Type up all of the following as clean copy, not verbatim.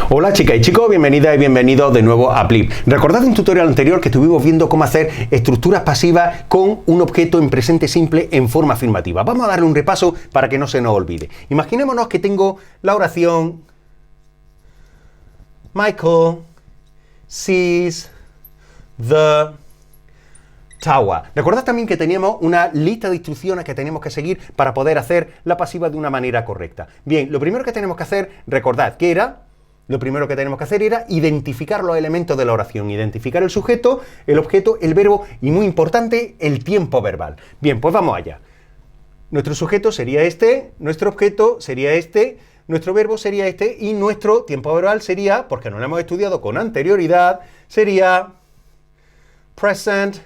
Hola chicas y chicos, bienvenidas y bienvenidos de nuevo a Plip. Recordad un tutorial anterior que estuvimos viendo cómo hacer estructuras pasivas con un objeto en presente simple en forma afirmativa. Vamos a darle un repaso para que no se nos olvide. Imaginémonos que tengo la oración Michael sees the tower. Recordad también que teníamos una lista de instrucciones que teníamos que seguir para poder hacer la pasiva de una manera correcta. Bien, lo primero que tenemos que hacer, recordad que era... Lo primero que tenemos que hacer era identificar los elementos de la oración, identificar el sujeto, el objeto, el verbo y, muy importante, el tiempo verbal. Bien, pues vamos allá. Nuestro sujeto sería este, nuestro objeto sería este, nuestro verbo sería este y nuestro tiempo verbal sería, porque no lo hemos estudiado con anterioridad, sería present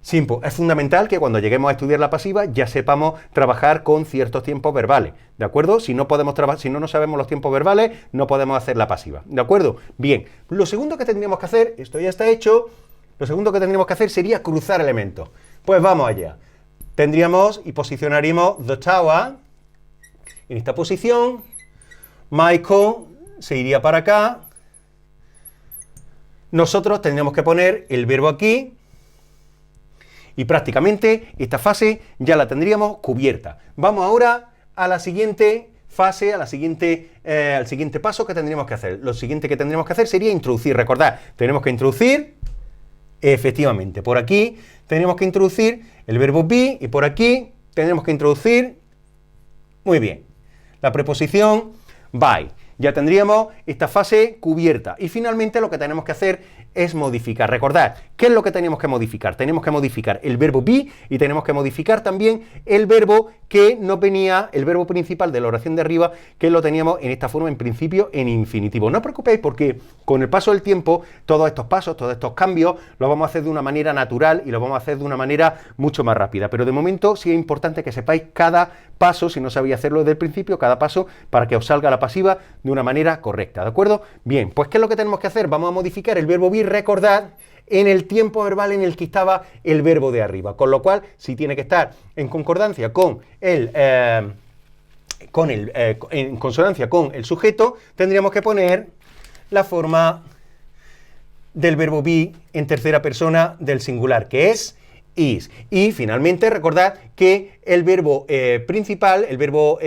simple. Es fundamental que cuando lleguemos a estudiar la pasiva ya sepamos trabajar con ciertos tiempos verbales, ¿de acuerdo? Si no nos sabemos los tiempos verbales, no podemos hacer la pasiva, ¿de acuerdo? Bien, lo segundo que tendríamos que hacer, esto ya está hecho, lo segundo que tendríamos que hacer sería cruzar elementos. Pues vamos allá. Tendríamos y posicionaríamos the tower en esta posición, Michael se iría para acá, nosotros tendríamos que poner el verbo aquí, y prácticamente esta fase ya la tendríamos cubierta. Vamos ahora a la siguiente fase, al siguiente paso que tendríamos que hacer. Lo siguiente que tendríamos que hacer sería introducir. Recordad, tenemos que introducir, efectivamente, por aquí tenemos que introducir el verbo be y por aquí tenemos que introducir, muy bien, la preposición by. Ya tendríamos esta fase cubierta. Y finalmente lo que tenemos que hacer es modificar. Recordad, ¿qué es lo que tenemos que modificar? Tenemos que modificar el verbo be y tenemos que modificar también el verbo que no venía, el verbo principal de la oración de arriba, que lo teníamos en esta forma en principio en infinitivo. No os preocupéis porque con el paso del tiempo, todos estos pasos, todos estos cambios, los vamos a hacer de una manera natural y los vamos a hacer de una manera mucho más rápida. Pero de momento sí es importante que sepáis cada paso, si no sabéis hacerlo desde el principio, cada paso para que os salga la pasiva de una manera correcta, ¿de acuerdo? Bien, pues ¿qué es lo que tenemos que hacer? Vamos a modificar el verbo be, recordad, en el tiempo verbal en el que estaba el verbo de arriba, con lo cual, si tiene que estar en concordancia con en consonancia con el sujeto, tendríamos que poner la forma del verbo be en tercera persona del singular, que es is. Y finalmente recordad que el verbo principal, el verbo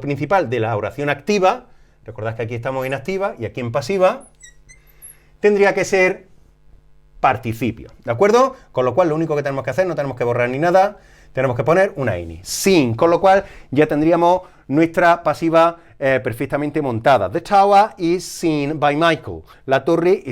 principal de la oración activa, recordad que aquí estamos en activa y aquí en pasiva, tendría que ser participio, ¿de acuerdo? Con lo cual lo único que tenemos que hacer, no tenemos que borrar ni nada, tenemos que poner una ini, sin, con lo cual ya tendríamos nuestra pasiva perfectamente montada. The tower is seen by Michael. La torre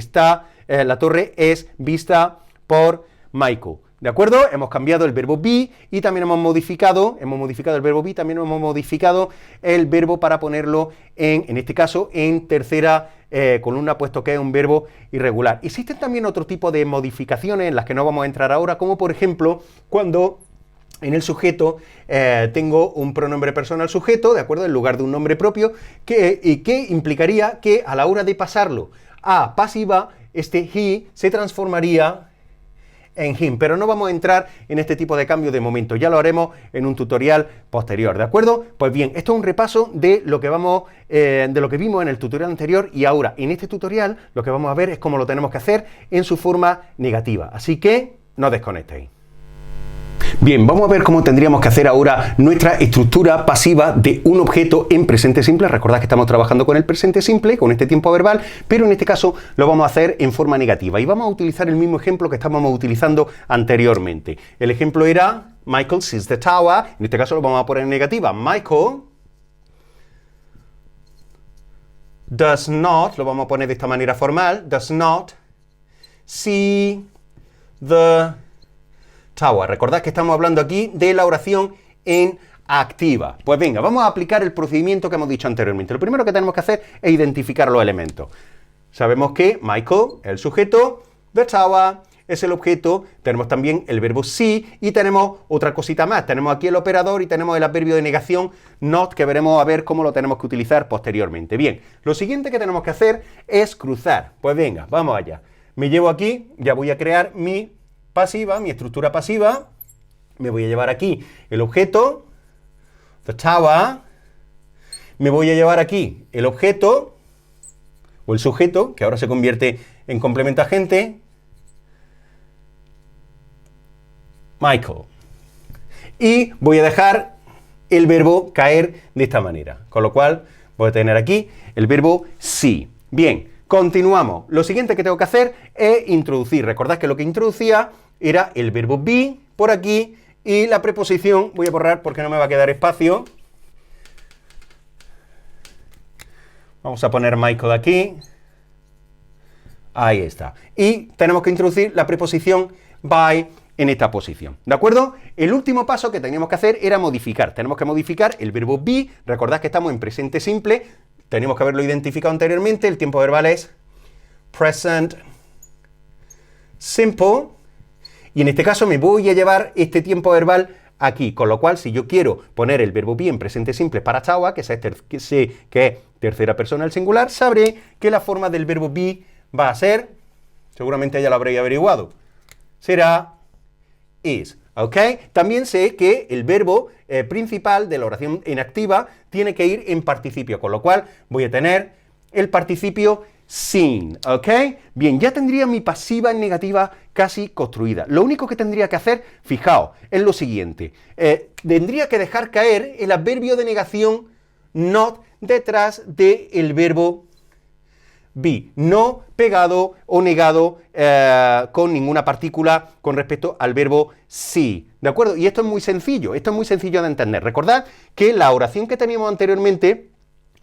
es vista por Michael. ¿De acuerdo? Hemos cambiado el verbo be y también hemos modificado el verbo be, también hemos modificado el verbo para ponerlo en este caso, en tercera columna, puesto que es un verbo irregular. Existen también otro tipo de modificaciones en las que no vamos a entrar ahora, como por ejemplo, cuando en el sujeto tengo un pronombre personal sujeto, ¿de acuerdo? En lugar de un nombre propio, que implicaría que a la hora de pasarlo a pasiva, este he se transformaría en him, pero no vamos a entrar en este tipo de cambio de momento, ya lo haremos en un tutorial posterior, ¿de acuerdo? Pues bien, esto es un repaso de lo que vimos en el tutorial anterior y ahora en este tutorial lo que vamos a ver es cómo lo tenemos que hacer en su forma negativa, así que no desconectéis. Bien, vamos a ver cómo tendríamos que hacer ahora nuestra estructura pasiva de un objeto en presente simple. Recordad que estamos trabajando con el presente simple, con este tiempo verbal, pero en este caso lo vamos a hacer en forma negativa y vamos a utilizar el mismo ejemplo que estábamos utilizando anteriormente. El ejemplo era Michael sees the tower, en este caso lo vamos a poner en negativa. Michael does not, lo vamos a poner de esta manera formal, does not see the tower. Recordad que estamos hablando aquí de la oración en activa. Pues venga, vamos a aplicar el procedimiento que hemos dicho anteriormente. Lo primero que tenemos que hacer es identificar los elementos. Sabemos que Michael es el sujeto, the tower es el objeto, tenemos también el verbo see y tenemos otra cosita más. Tenemos aquí el operador y tenemos el adverbio de negación not, que veremos a ver cómo lo tenemos que utilizar posteriormente. Bien, lo siguiente que tenemos que hacer es cruzar. Pues venga, vamos allá. Me llevo aquí, ya voy a crear mi pasiva, mi estructura pasiva, me voy a llevar aquí el objeto, the tower, me voy a llevar aquí el objeto, o el sujeto, que ahora se convierte en complemento agente, Michael. Y voy a dejar el verbo caer de esta manera. Con lo cual, voy a tener aquí el verbo see. Bien, continuamos. Lo siguiente que tengo que hacer es introducir. Recordad que lo que introducía era el verbo be por aquí y la preposición, voy a borrar porque no me va a quedar espacio. Vamos a poner Michael aquí. Ahí está. Y tenemos que introducir la preposición by en esta posición, ¿de acuerdo? El último paso que teníamos que hacer era modificar. Tenemos que modificar el verbo be. Recordad que estamos en presente simple. Tenemos que haberlo identificado anteriormente. El tiempo verbal es present simple. Y en este caso me voy a llevar este tiempo verbal aquí. Con lo cual, si yo quiero poner el verbo be en presente simple para Chawa, que sé que es tercera persona del singular, sabré que la forma del verbo be va a ser, seguramente ya lo habréis averiguado, será is, ¿ok? También sé que el verbo principal de la oración en activa tiene que ir en participio, con lo cual voy a tener el participio seen, ¿ok? Bien, ya tendría mi pasiva en negativa casi construida. Lo único que tendría que hacer, fijaos, es lo siguiente. Tendría que dejar caer el adverbio de negación not detrás del verbo be, no pegado o negado con ninguna partícula con respecto al verbo see, ¿de acuerdo? Y esto es muy sencillo de entender. Recordad que la oración que teníamos anteriormente,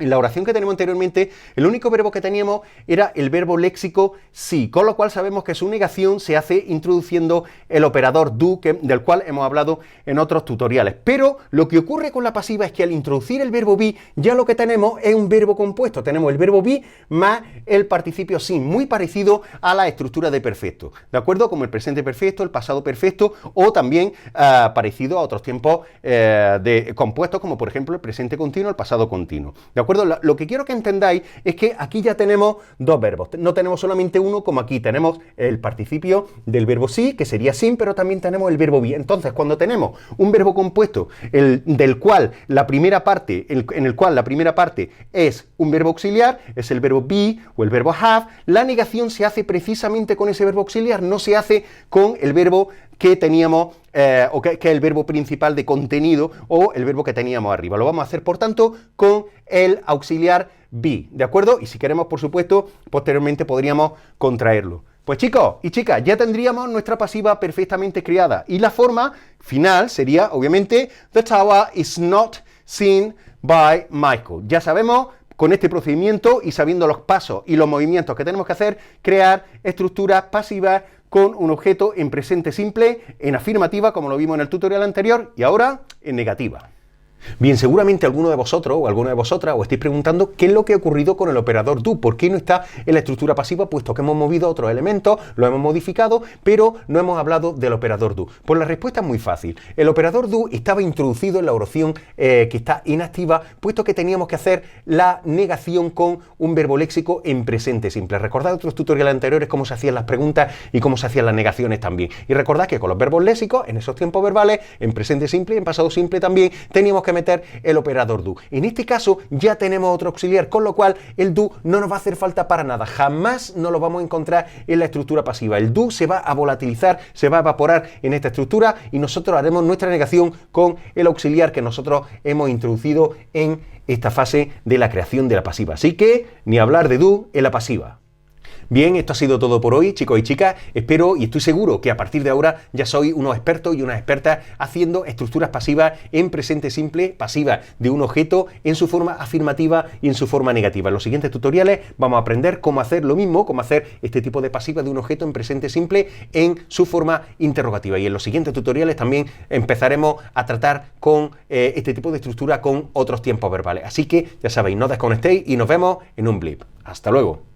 el único verbo que teníamos era el verbo léxico sí, con lo cual sabemos que su negación se hace introduciendo el operador do, del cual hemos hablado en otros tutoriales. Pero lo que ocurre con la pasiva es que al introducir el verbo be, ya lo que tenemos es un verbo compuesto. Tenemos el verbo be más el participio sin, muy parecido a la estructura de perfecto, ¿de acuerdo? Como el presente perfecto, el pasado perfecto, o también parecido a otros tiempos de compuestos, como por ejemplo el presente continuo, el pasado continuo, ¿de acuerdo? Lo que quiero que entendáis es que aquí ya tenemos dos verbos, no tenemos solamente uno como aquí, tenemos el participio del verbo sí, que sería sin, pero también tenemos el verbo be. Entonces, cuando tenemos un verbo compuesto en el cual la primera parte es un verbo auxiliar, es el verbo be o el verbo have, la negación se hace precisamente con ese verbo auxiliar, no se hace con el verbo que teníamos, o que es el verbo principal de contenido, o el verbo que teníamos arriba. Lo vamos a hacer, por tanto, con el auxiliar be, ¿de acuerdo? Y si queremos, por supuesto, posteriormente podríamos contraerlo. Pues chicos y chicas, ya tendríamos nuestra pasiva perfectamente creada. Y la forma final sería, obviamente, the tower is not seen by Michael. Ya sabemos, con este procedimiento y sabiendo los pasos y los movimientos que tenemos que hacer, crear estructuras pasivas con un objeto en presente simple, en afirmativa, como lo vimos en el tutorial anterior, y ahora en negativa. Bien, seguramente alguno de vosotros o alguna de vosotras os estáis preguntando qué es lo que ha ocurrido con el operador do, por qué no está en la estructura pasiva, puesto que hemos movido otros elementos, lo hemos modificado, pero no hemos hablado del operador do. Pues la respuesta es muy fácil. El operador do estaba introducido en la oración que está inactiva, puesto que teníamos que hacer la negación con un verbo léxico en presente simple. Recordad otros tutoriales anteriores cómo se hacían las preguntas y cómo se hacían las negaciones también. Y recordad que con los verbos léxicos, en esos tiempos verbales, en presente simple y en pasado simple también, teníamos que meter el operador do. En este caso ya tenemos otro auxiliar, con lo cual el do no nos va a hacer falta para nada. Jamás no lo vamos a encontrar en la estructura pasiva. El do se va a volatilizar, se va a evaporar en esta estructura y nosotros haremos nuestra negación con el auxiliar que nosotros hemos introducido en esta fase de la creación de la pasiva. Así que ni hablar de do en la pasiva. Bien, esto ha sido todo por hoy, chicos y chicas. Espero y estoy seguro que a partir de ahora ya sois unos expertos y unas expertas haciendo estructuras pasivas en presente simple, pasivas de un objeto en su forma afirmativa y en su forma negativa. En los siguientes tutoriales vamos a aprender cómo hacer lo mismo, cómo hacer este tipo de pasiva de un objeto en presente simple en su forma interrogativa. Y en los siguientes tutoriales también empezaremos a tratar con este tipo de estructura con otros tiempos verbales. Así que ya sabéis, no desconectéis y nos vemos en un blip. Hasta luego.